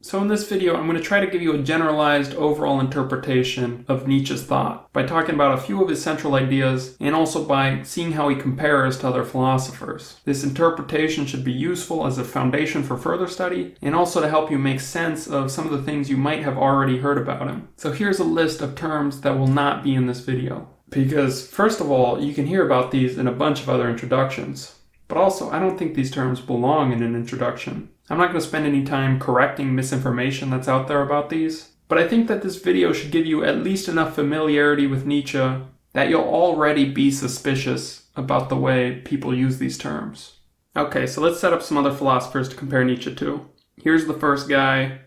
So in this video, I'm going to try to give you a generalized overall interpretation of Nietzsche's thought by talking about a few of his central ideas and also by seeing how he compares to other philosophers. This interpretation should be useful as a foundation for further study and also to help you make sense of some of the things you might have already heard about him. So here's a list of terms that will not be in this video. Because first of all, you can hear about these in a bunch of other introductions. But also, I don't think these terms belong in an introduction. I'm not going to spend any time correcting misinformation that's out there about these, but I think that this video should give you at least enough familiarity with Nietzsche that you'll already be suspicious about the way people use these terms. Okay, so let's set up some other philosophers to compare Nietzsche to. Here's the first guy,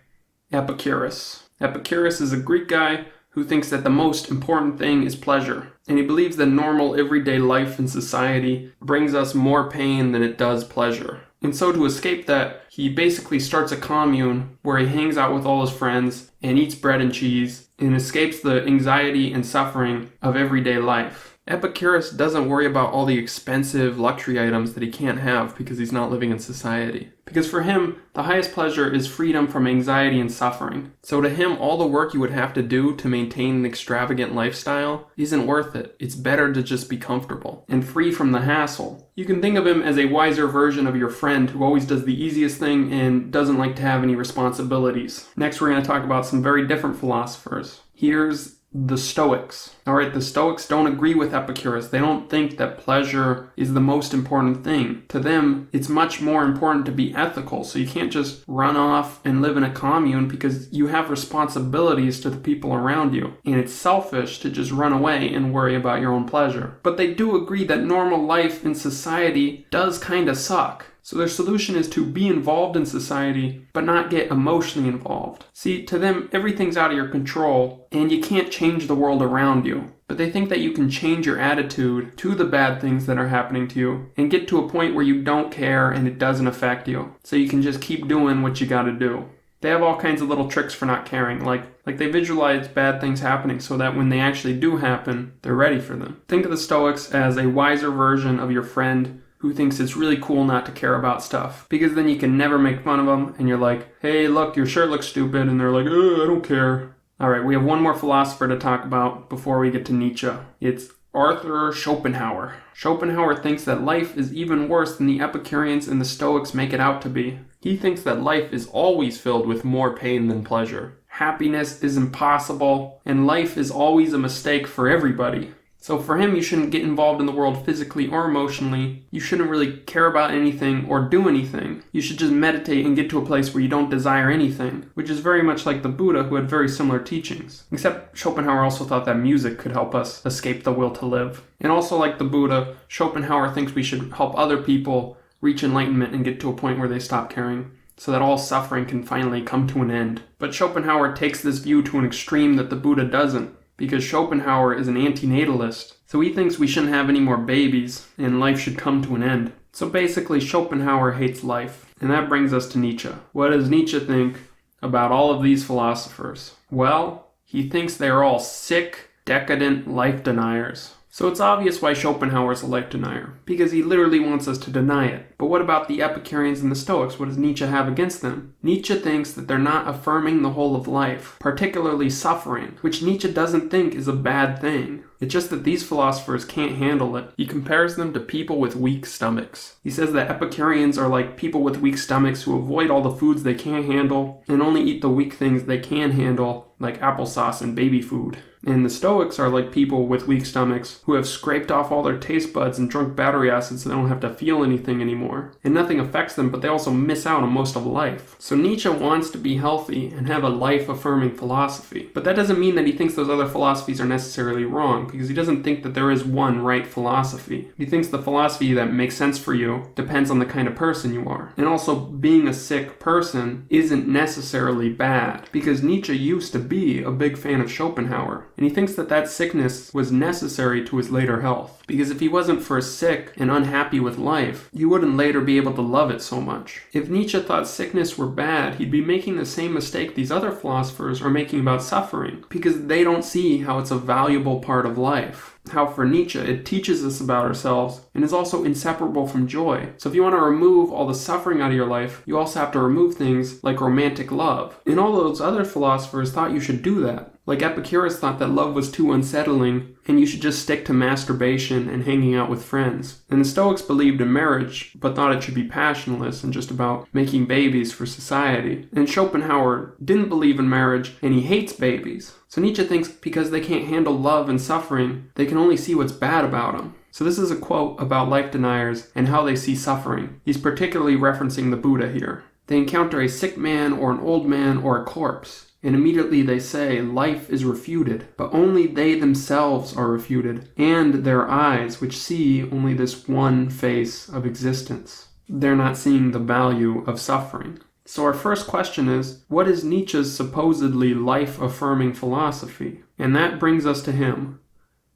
Epicurus. Epicurus is a Greek guy who thinks that the most important thing is pleasure, and he believes that normal everyday life in society brings us more pain than it does pleasure. And so to escape that, he basically starts a commune where he hangs out with all his friends and eats bread and cheese and escapes the anxiety and suffering of everyday life. Epicurus doesn't worry about all the expensive luxury items that he can't have because he's not living in society. Because for him, the highest pleasure is freedom from anxiety and suffering. So to him, all the work you would have to do to maintain an extravagant lifestyle isn't worth it. It's better to just be comfortable and free from the hassle. You can think of him as a wiser version of your friend who always does the easiest thing and doesn't like to have any responsibilities. Next, we're going to talk about some very different philosophers. Here's the Stoics. Alright, the Stoics don't agree with Epicurus. They don't think that pleasure is the most important thing. To them, it's much more important to be ethical. So you can't just run off and live in a commune because you have responsibilities to the people around you. And it's selfish to just run away and worry about your own pleasure. But they do agree that normal life in society does kind of suck. So their solution is to be involved in society, but not get emotionally involved. See, to them, everything's out of your control, and you can't change the world around you. But they think that you can change your attitude to the bad things that are happening to you, and get to a point where you don't care and it doesn't affect you. So you can just keep doing what you gotta do. They have all kinds of little tricks for not caring, like they visualize bad things happening so that when they actually do happen, they're ready for them. Think of the Stoics as a wiser version of your friend who thinks it's really cool not to care about stuff. Because then you can never make fun of them, and you're like, hey, look, your shirt looks stupid, and they're like, I don't care. Alright, we have one more philosopher to talk about before we get to Nietzsche. It's Arthur Schopenhauer. Schopenhauer thinks that life is even worse than the Epicureans and the Stoics make it out to be. He thinks that life is always filled with more pain than pleasure. Happiness is impossible, and life is always a mistake for everybody. So for him, you shouldn't get involved in the world physically or emotionally. You shouldn't really care about anything or do anything. You should just meditate and get to a place where you don't desire anything, which is very much like the Buddha, who had very similar teachings. Except Schopenhauer also thought that music could help us escape the will to live. And also like the Buddha, Schopenhauer thinks we should help other people reach enlightenment and get to a point where they stop caring, so that all suffering can finally come to an end. But Schopenhauer takes this view to an extreme that the Buddha doesn't, because Schopenhauer is an antinatalist, so he thinks we shouldn't have any more babies, and life should come to an end. So basically, Schopenhauer hates life. And that brings us to Nietzsche. What does Nietzsche think about all of these philosophers? Well, he thinks they are all sick, decadent life deniers. So it's obvious why Schopenhauer is a life denier, because he literally wants us to deny it. But what about the Epicureans and the Stoics? What does Nietzsche have against them? Nietzsche thinks that they're not affirming the whole of life, particularly suffering, which Nietzsche doesn't think is a bad thing. It's just that these philosophers can't handle it. He compares them to people with weak stomachs. He says that Epicureans are like people with weak stomachs who avoid all the foods they can't handle and only eat the weak things they can handle, like applesauce and baby food. And the Stoics are like people with weak stomachs who have scraped off all their taste buds and drunk battery acid so they don't have to feel anything anymore. And nothing affects them, but they also miss out on most of life. So Nietzsche wants to be healthy and have a life-affirming philosophy. But that doesn't mean that he thinks those other philosophies are necessarily wrong, because he doesn't think that there is one right philosophy. He thinks the philosophy that makes sense for you depends on the kind of person you are. And also, being a sick person isn't necessarily bad, because Nietzsche used to be a big fan of Schopenhauer. And he thinks that that sickness was necessary to his later health. Because if he wasn't for sick and unhappy with life, he wouldn't later be able to love it so much. If Nietzsche thought sickness were bad, he'd be making the same mistake these other philosophers are making about suffering, because they don't see how it's a valuable part of life. how for Nietzsche it teaches us about ourselves and is also inseparable from joy. So if you want to remove all the suffering out of your life, you also have to remove things like romantic love. And all those other philosophers thought you should do that. Like Epicurus thought that love was too unsettling and you should just stick to masturbation and hanging out with friends. And the Stoics believed in marriage, but thought it should be passionless and just about making babies for society. And Schopenhauer didn't believe in marriage and he hates babies. So Nietzsche thinks because they can't handle love and suffering, they can only see what's bad about them. So this is a quote about life deniers and how they see suffering. He's particularly referencing the Buddha here. They encounter a sick man or an old man or a corpse. And immediately they say, life is refuted, but only they themselves are refuted, and their eyes, which see only this one face of existence. They're not seeing the value of suffering. So our first question is, what is Nietzsche's supposedly life-affirming philosophy? And that brings us to him,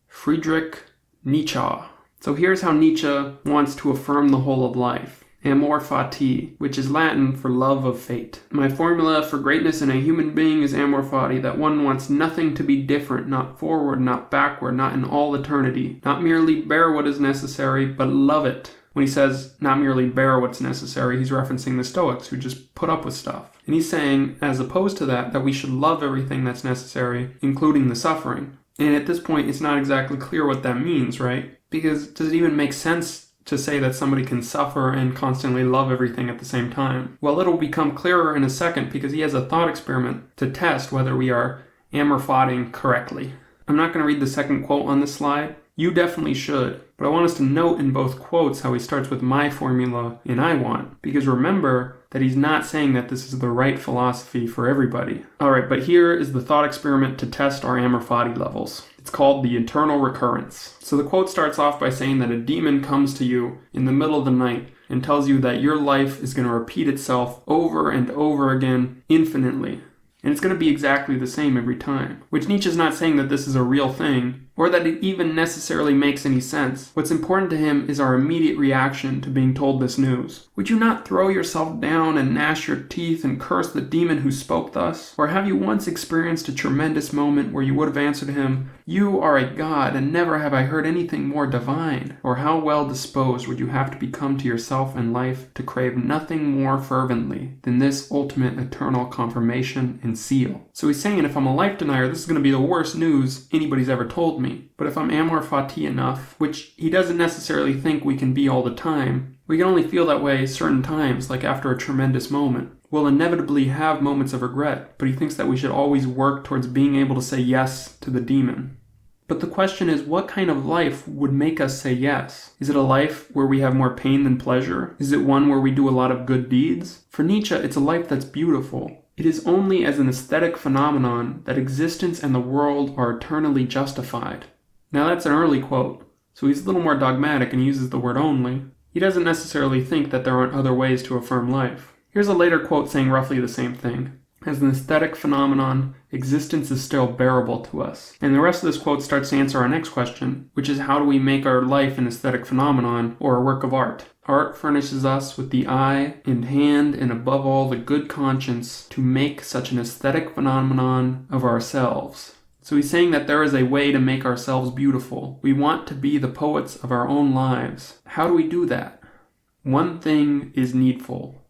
Friedrich Nietzsche. So here's how Nietzsche wants to affirm the whole of life. Amor fati, which is Latin for love of fate. My formula for greatness in a human being is amor fati, that one wants nothing to be different, not forward, not backward, not in all eternity. Not merely bear what is necessary, but love it. When he says not merely bear what's necessary, he's referencing the Stoics who just put up with stuff. And he's saying, as opposed to that we should love everything that's necessary, including the suffering. And at this point, it's not exactly clear what that means, right? Because does it even make sense to say that somebody can suffer and constantly love everything at the same time? Well, it'll become clearer in a second because he has a thought experiment to test whether we are amor fati correctly. I'm not going to read the second quote on this slide. You definitely should. But I want us to note in both quotes how he starts with my formula and I want. Because remember that he's not saying that this is the right philosophy for everybody. Alright, but here is the thought experiment to test our amor fati levels. It's called the eternal recurrence. So the quote starts off by saying that a demon comes to you in the middle of the night and tells you that your life is going to repeat itself over and over again infinitely. And it's going to be exactly the same every time. Which Nietzsche's not saying that this is a real thing, or that it even necessarily makes any sense. What's important to him is our immediate reaction to being told this news. Would you not throw yourself down and gnash your teeth and curse the demon who spoke thus? Or have you once experienced a tremendous moment where you would have answered him, you are a god, and never have I heard anything more divine? Or how well disposed would you have to become to yourself and life to crave nothing more fervently than this ultimate eternal confirmation and seal? So he's saying if I'm a life denier, this is going to be the worst news anybody's ever told me. But if I'm amor fati enough, which he doesn't necessarily think we can be all the time, we can only feel that way certain times, like after a tremendous moment. We'll inevitably have moments of regret, but he thinks that we should always work towards being able to say yes to the demon. But the question is, what kind of life would make us say yes? Is it a life where we have more pain than pleasure? Is it one where we do a lot of good deeds? For Nietzsche, it's a life that's beautiful. It is only as an aesthetic phenomenon that existence and the world are eternally justified. Now that's an early quote, so he's a little more dogmatic and uses the word only. He doesn't necessarily think that there aren't other ways to affirm life. Here's a later quote saying roughly the same thing. As an aesthetic phenomenon, existence is still bearable to us. And the rest of this quote starts to answer our next question, which is how do we make our life an aesthetic phenomenon or a work of art? Art furnishes us with the eye and hand and above all the good conscience to make such an aesthetic phenomenon of ourselves. So he's saying that there is a way to make ourselves beautiful. We want to be the poets of our own lives. How do we do that? One thing is needful.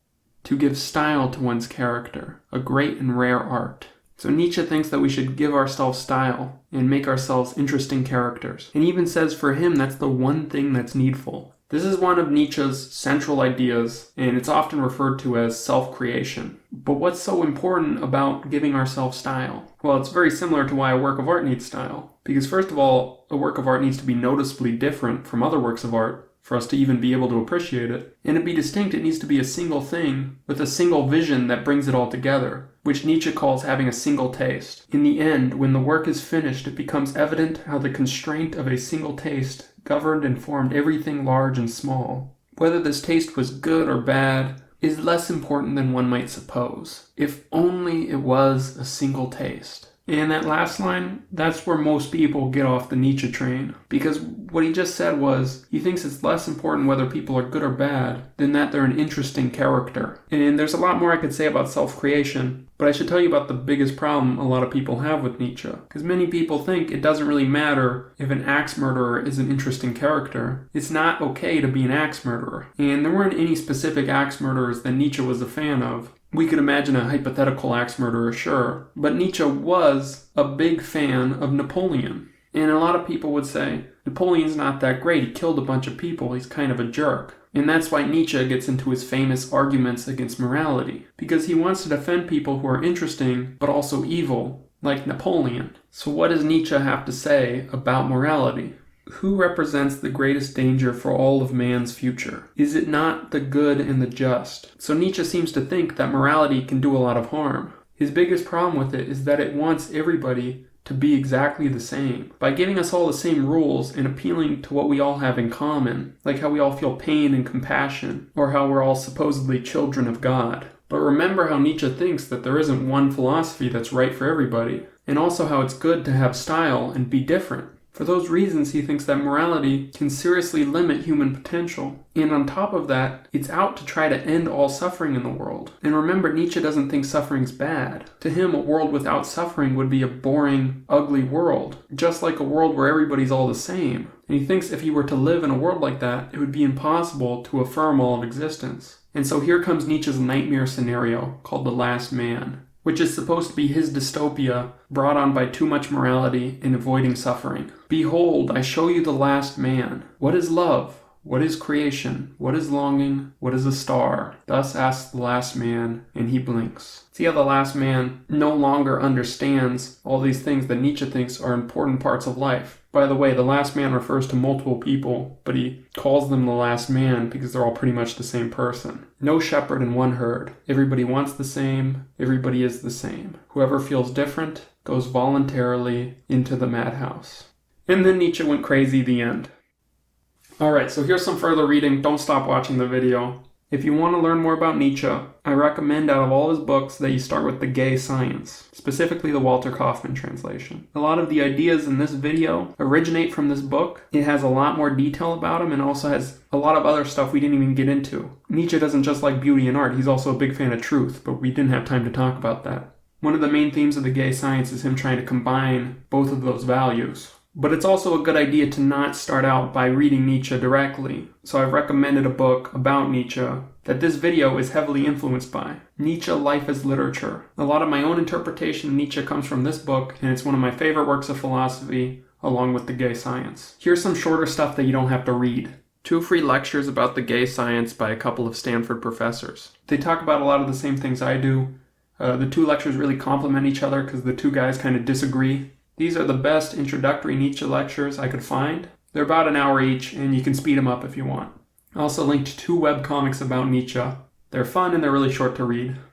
To give style to one's character, a great and rare art. So Nietzsche thinks that we should give ourselves style and make ourselves interesting characters. And he even says for him that's the one thing that's needful. This is one of Nietzsche's central ideas, and it's often referred to as self-creation. But what's so important about giving ourselves style? Well, it's very similar to why a work of art needs style. Because first of all, a work of art needs to be noticeably different from other works of art for us to even be able to appreciate it. And to be distinct, it needs to be a single thing with a single vision that brings it all together, which Nietzsche calls having a single taste. In the end, when the work is finished, it becomes evident how the constraint of a single taste governed and formed everything large and small. Whether this taste was good or bad is less important than one might suppose. If only it was a single taste. And that last line, that's where most people get off the Nietzsche train. Because what he just said was, he thinks it's less important whether people are good or bad than that they're an interesting character. And there's a lot more I could say about self-creation, but I should tell you about the biggest problem a lot of people have with Nietzsche. Because many people think it doesn't really matter if an axe murderer is an interesting character. It's not okay to be an axe murderer. And there weren't any specific axe murderers that Nietzsche was a fan of. We could imagine a hypothetical axe murderer, sure, but Nietzsche was a big fan of Napoleon. And a lot of people would say, Napoleon's not that great, he killed a bunch of people, he's kind of a jerk. And that's why Nietzsche gets into his famous arguments against morality, because he wants to defend people who are interesting, but also evil, like Napoleon. So what does Nietzsche have to say about morality? Who represents the greatest danger for all of man's future? Is it not the good and the just? So Nietzsche seems to think that morality can do a lot of harm. His biggest problem with it is that it wants everybody to be exactly the same. By giving us all the same rules and appealing to what we all have in common, like how we all feel pain and compassion, or how we're all supposedly children of God. But remember how Nietzsche thinks that there isn't one philosophy that's right for everybody, and also how it's good to have style and be different. For those reasons, he thinks that morality can seriously limit human potential. And on top of that, it's out to try to end all suffering in the world. And remember, Nietzsche doesn't think suffering's bad. To him, a world without suffering would be a boring, ugly world, just like a world where everybody's all the same. And he thinks if he were to live in a world like that, it would be impossible to affirm all of existence. And so here comes Nietzsche's nightmare scenario, called The Last Man, which is supposed to be his dystopia brought on by too much morality and avoiding suffering. Behold, I show you the last man. What is love? What is creation? What is longing? What is a star? Thus asks the last man, and he blinks. See how the last man no longer understands all these things that Nietzsche thinks are important parts of life. By the way, the last man refers to multiple people, but he calls them the last man because they're all pretty much the same person. No shepherd in one herd. Everybody wants the same. Everybody is the same. Whoever feels different goes voluntarily into the madhouse. And then Nietzsche went crazy, the end. Alright, so here's some further reading. Don't stop watching the video. If you want to learn more about Nietzsche, I recommend out of all his books that you start with The Gay Science, specifically the Walter Kaufmann translation. A lot of the ideas in this video originate from this book. It has a lot more detail about him and also has a lot of other stuff we didn't even get into. Nietzsche doesn't just like beauty and art, he's also a big fan of truth, but we didn't have time to talk about that. One of the main themes of The Gay Science is him trying to combine both of those values. But it's also a good idea to not start out by reading Nietzsche directly. So I've recommended a book about Nietzsche that this video is heavily influenced by. Nietzsche, Life as Literature. A lot of my own interpretation of Nietzsche comes from this book, and it's one of my favorite works of philosophy, along with The Gay Science. Here's some shorter stuff that you don't have to read. 2 free lectures about the gay science by a couple of Stanford professors. They talk about a lot of the same things I do. The 2 lectures really complement each other because the 2 guys kind of disagree. These are the best introductory Nietzsche lectures I could find. They're about an hour each, and you can speed them up if you want. I also linked 2 webcomics about Nietzsche. They're fun and they're really short to read.